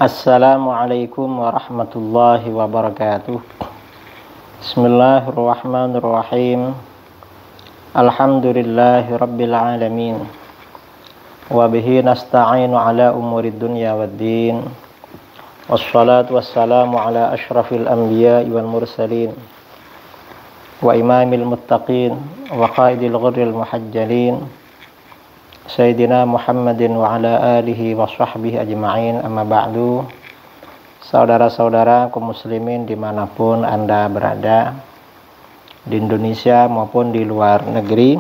Assalamualaikum warahmatullahi wabarakatuh. Bismillahirrahmanirrahim. Alhamdulillahi rabbil alamin. Wa bihi nasta'inu ala umurid dunya waddin. Wassalatu wassalamu ala ashrafil anbiya'i wal mursalin. Wa imamil muttaqin wa qaidil ghurril muhajjalin. Sayyidina Muhammadin wa ala alihi wa sahbihi ajma'in, amma ba'du. Saudara-saudara kaum muslimin dimanapun Anda berada, di Indonesia maupun di luar negeri,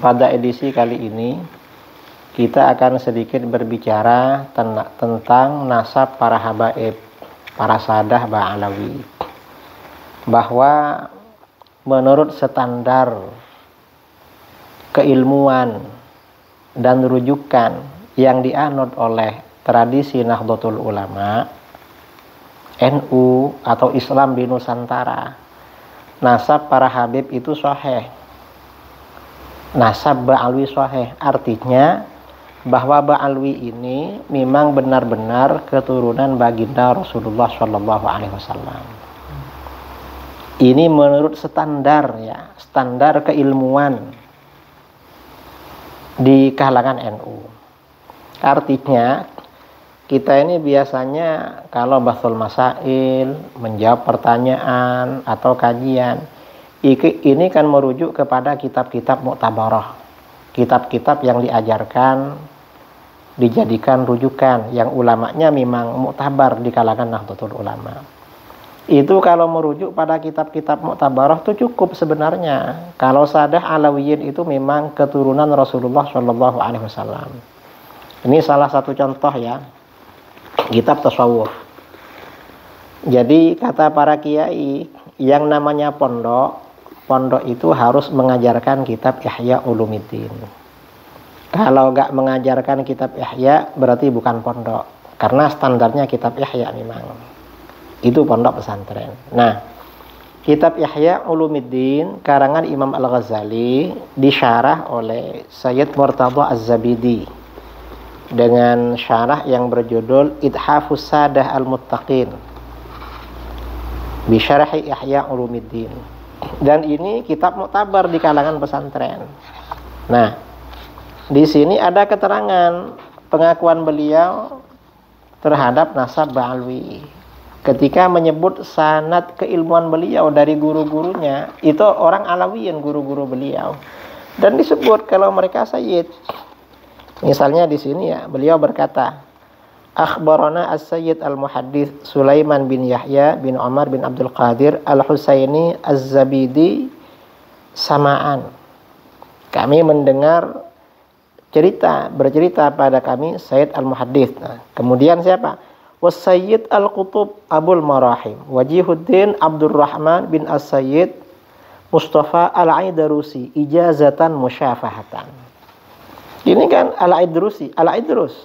pada edisi kali ini kita akan sedikit berbicara tentang nasab para habaib, para sadah Ba'alawi, bahwa menurut standar keilmuan dan rujukan yang dianut oleh tradisi Nahdlatul Ulama, NU atau Islam di Nusantara, nasab para habib itu sahih. Nasab Ba'alwi sahih, artinya bahwa Ba'alwi ini memang benar-benar keturunan baginda Rasulullah SAW. Ini menurut standar standar keilmuan di kalangan NU. Artinya kita ini biasanya kalau bahsul masail, menjawab pertanyaan atau kajian, ini kan merujuk kepada kitab-kitab mu'tabarah, kitab-kitab yang diajarkan, dijadikan rujukan, yang ulamanya memang mu'tabar di kalangan Nahdlatul Ulama. Itu kalau merujuk pada kitab-kitab mu'tabarah itu cukup sebenarnya. Kalau sadah Alawiyin itu memang keturunan Rasulullah SAW. Ini salah satu contoh kitab tasawuf. Jadi kata para kiai, yang namanya pondok itu harus mengajarkan kitab Ihya Ulumiddin. Kalau nggak mengajarkan kitab Ihya berarti bukan pondok, karena standarnya kitab Ihya memang. Itu pondok pesantren. Nah, kitab Ihya Ulumiddin karangan Imam Al-Ghazali disyarah oleh Sayyid Murtadha Az-Zabidi dengan syarah yang berjudul Ithafus Sadah Al-Muttaqin bi syarhi Ihya Ulumiddin. Dan ini kitab muktabar di kalangan pesantren. Nah, di sini ada keterangan pengakuan beliau terhadap nasab Ba'alwi. Ketika menyebut sanad keilmuan beliau dari guru-gurunya, itu orang Alawiyin, guru-guru beliau. Dan disebut kalau mereka sayyid. Misalnya di sini beliau berkata, Akhbarana as-sayyid al-muhaddits Sulaiman bin Yahya bin Umar bin Abdul Qadir al-Husaini az-Zabidi sama'an. Kami mendengar bercerita pada kami Sayyid al-Muhaddits. Nah, kemudian siapa? Wasayyid al-Qutub Abul Marahim Wajihuddin Abdurrahman bin As-Sayyid Mustafa Al-Aidarusi ijazatan musyafahatan. Ini kan Al-Idrus.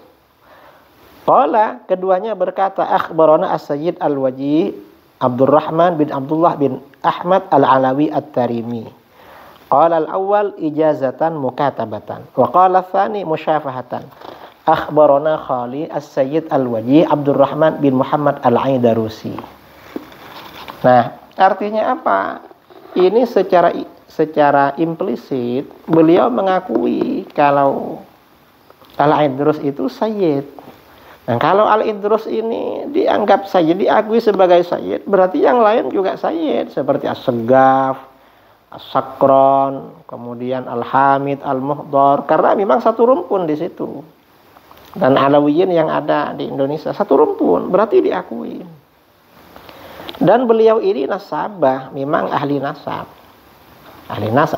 Qala, keduanya berkata, akhbarana As-Sayyid Al-Wajih Abdurrahman bin Abdullah bin Ahmad Al-Alawi At-Tarimi. Qala al-awwal ijazatan mukatabatan wa qala ats-tsani musyafahatan. Akhbarana Khali As-Sayyid Al-Wajih Abdurrahman bin Muhammad Al-Aidarusi. Nah, artinya apa? Ini secara implisit beliau mengakui kalau Al-Idrus itu sayyid. Nah, kalau Al-Idrus ini dianggap sayyid, diakui sebagai sayyid, berarti yang lain juga sayyid, seperti As-Saggaf, As-Sakron, kemudian Al-Hamid, Al-Muhdar, karena memang satu rumpun di situ. Dan Alawiyin yang ada di Indonesia satu rumpun, berarti diakui. Dan beliau ini nasabah, memang ahli nasab.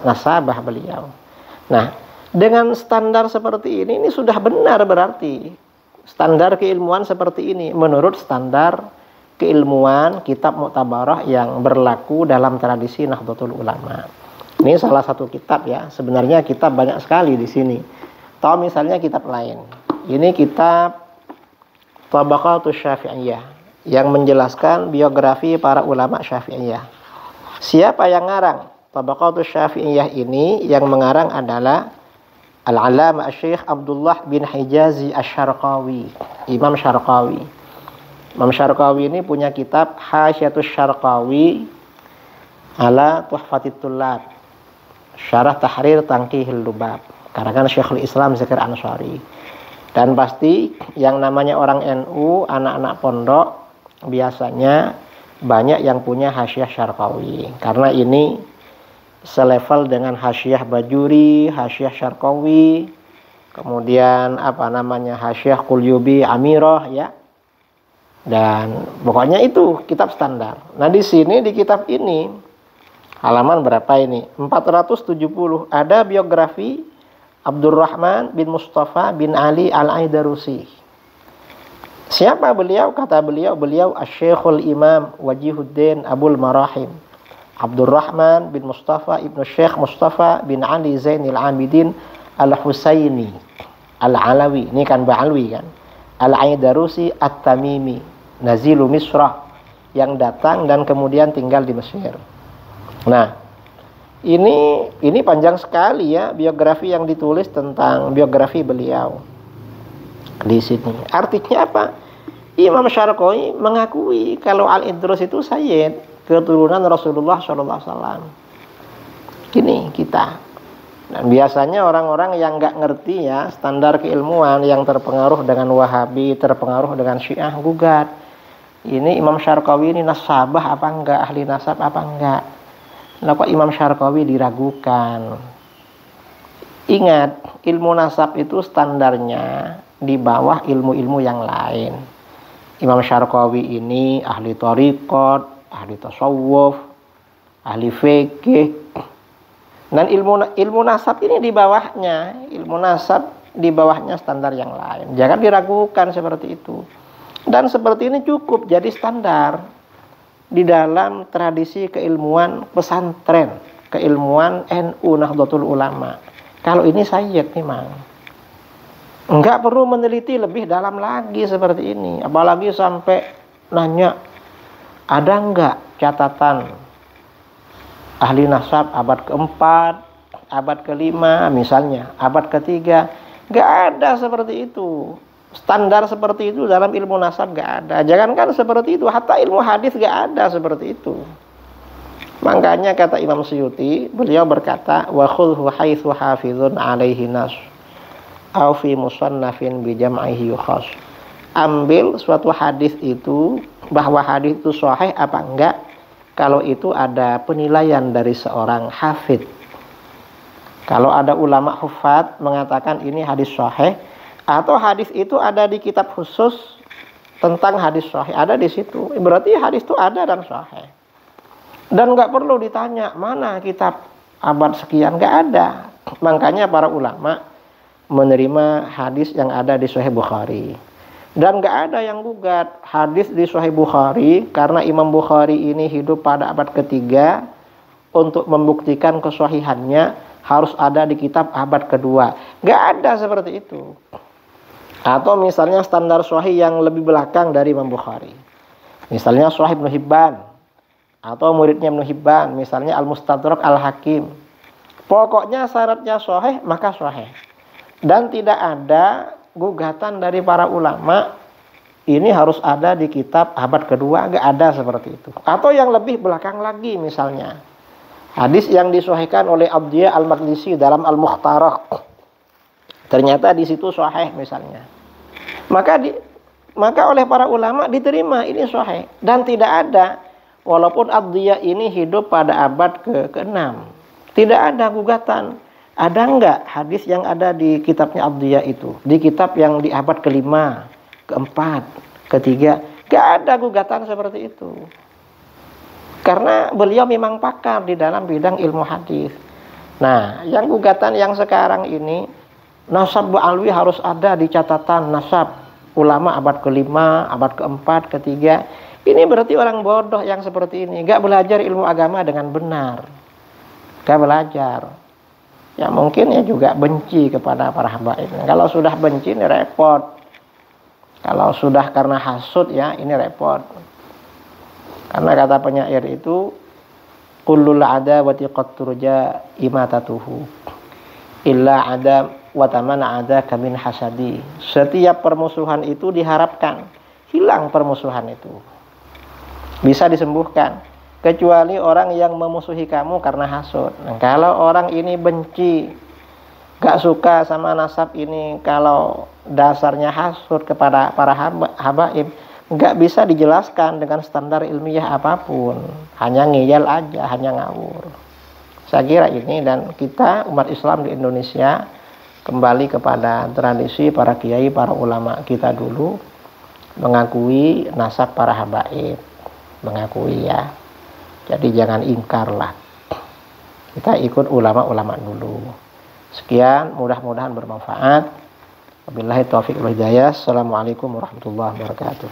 Nasabah beliau. Nah, dengan standar seperti ini sudah benar berarti. Standar keilmuan seperti ini menurut standar keilmuan kitab Mu'tabarah yang berlaku dalam tradisi Nahdlatul Ulama. Ini salah satu kitab Sebenarnya kitab banyak sekali di sini. Tahu misalnya kitab lain. Ini kitab Tabaqatus Syafi'iyah yang menjelaskan biografi para ulama Syafi'iyah. Siapa yang ngarang Tabaqatus Syafi'iyah ini? Yang mengarang adalah Al-Alama Syekh Abdullah bin Hijazi Asy-Syarqawi. Imam Syarqawi. Imam Syarqawi ini punya kitab Hasyiatus Syarqawi ala Tuhfatit Tullab, Syarah Tahrir Tanqihil Lubab, karangan Syekhul Islam Zakir Ansari. Dan pasti yang namanya orang NU, anak-anak pondok biasanya banyak yang punya Hasyiah Syarqawi, karena ini selevel dengan Hasyiah Bajuri, Hasyiah Syarqawi, kemudian Hasyiah Qulyubi Amirah ya. Dan pokoknya itu kitab standar. Nah, di sini di kitab ini halaman berapa ini? 470 ada biografi Abdurrahman bin Mustafa bin Ali Al-Aidarusi. Siapa beliau? Kata beliau Asy-Syekhul Imam Wajihuddin Abul Marahim Abdurrahman bin Mustafa ibnu Syekh Mustafa bin Ali Zainil Abidin Al-Husaini Al-Alawi. Ini kan Ba'alwi kan. Al-Aidarusi At-Tamimi Nazilu Misrah, yang datang dan kemudian tinggal di Mesir. Nah, ini panjang sekali ya biografi yang ditulis tentang biografi beliau di sini. Artinya apa? Imam Syarqawi mengakui kalau Al-Idrus itu sayyid, keturunan Rasulullah SAW. Gini kita. Dan biasanya orang-orang yang nggak ngerti ya standar keilmuan, yang terpengaruh dengan Wahabi, terpengaruh dengan Syiah, gugat. Ini Imam Syarqawi ini nasabah apa enggak, ahli nasab apa enggak. Nah, kok Imam Syarqawi diragukan? Ingat, ilmu nasab itu standarnya di bawah ilmu-ilmu yang lain. Imam Syarqawi ini ahli thariqat, ahli tasawuf, ahli fikih. Dan ilmu nasab ini di bawahnya, ilmu nasab di bawahnya standar yang lain. Jangan diragukan seperti itu. Dan seperti ini cukup jadi standar di dalam tradisi keilmuan pesantren, keilmuan NU Nahdlatul Ulama. Kalau ini sayyid memang. Enggak perlu meneliti lebih dalam lagi seperti ini. Apalagi sampai nanya, ada enggak catatan ahli nasab abad keempat, abad kelima misalnya, abad ketiga. Gak ada seperti itu. Standar seperti itu dalam ilmu nasab gak ada. Jangankan seperti itu, hatta ilmu hadis gak ada seperti itu. Makanya kata Imam Suyuti, beliau berkata, wa khudhu haitsu hafizun alaihi nas aw fi musannafin bi jam'ihi yukhas. Ambil suatu hadis itu, bahwa hadis itu sahih apa enggak, kalau itu ada penilaian dari seorang hafid. Kalau ada ulama hufad mengatakan ini hadis sahih, atau hadis itu ada di kitab khusus tentang hadis sahih, ada di situ, berarti hadis itu ada dan sahih. Dan nggak perlu ditanya mana kitab abad sekian, nggak ada. Makanya para ulama menerima hadis yang ada di Sahih Bukhari. Dan nggak ada yang gugat hadis di Sahih Bukhari, karena Imam Bukhari ini hidup pada abad ketiga. Untuk membuktikan kesahihannya harus ada di kitab abad kedua. Nggak ada seperti itu. Atau misalnya standar sahih yang lebih belakang dari Imam Bukhari, misalnya Sahih Ibnu Hibban atau muridnya Ibnu Hibban, misalnya Al-Mustadrak Al-Hakim. Pokoknya syaratnya sahih maka sahih. Dan tidak ada gugatan dari para ulama ini harus ada di kitab abad kedua, nggak ada seperti itu. Atau yang lebih belakang lagi, misalnya hadis yang disahihkan oleh Abdiyah Al-Maqdisi dalam Al-Mukhtaraq, ternyata di situ sahih misalnya, maka oleh para ulama diterima ini sahih. Dan tidak ada, walaupun Abdiyah ini hidup pada abad ke-6, tidak ada gugatan. Ada enggak hadis yang ada di kitabnya Abdiyah itu, di kitab yang di abad ke-5, ke-4, ke-3, enggak ada gugatan seperti itu. Karena beliau memang pakar di dalam bidang ilmu hadis. Nah, yang gugatan yang sekarang ini, nasab Ba'alwi harus ada di catatan nasab ulama abad ke-5, abad ke-4, ke-3. Ini berarti orang bodoh yang seperti ini, enggak belajar ilmu agama dengan benar. Enggak belajar. Ya mungkin ya juga benci kepada para habaib. Kalau sudah benci ini repot. Kalau sudah karena hasud ya ini repot. Karena kata penyair itu, kullul adawati qad turja imatatuhu illa adam wa tamana'adaka min hasadi. Setiap permusuhan itu diharapkan hilang permusuhan itu. Bisa disembuhkan. Kecuali orang yang memusuhi kamu karena hasud. Nah, kalau orang ini benci, gak suka sama nasab ini, kalau dasarnya hasud kepada para habaib, gak bisa dijelaskan dengan standar ilmiah apapun. Hanya ngeyel aja, hanya ngawur. Saya kira ini, dan kita umat Islam di Indonesia kembali kepada tradisi para kiai, para ulama kita dulu, mengakui nasab para habaib. Mengakui ya. Jadi jangan ingkar lah. Kita ikut ulama-ulama dulu. Sekian, mudah-mudahan bermanfaat. Wabillahi taufiq wal hidayah. Assalamualaikum warahmatullahi wabarakatuh.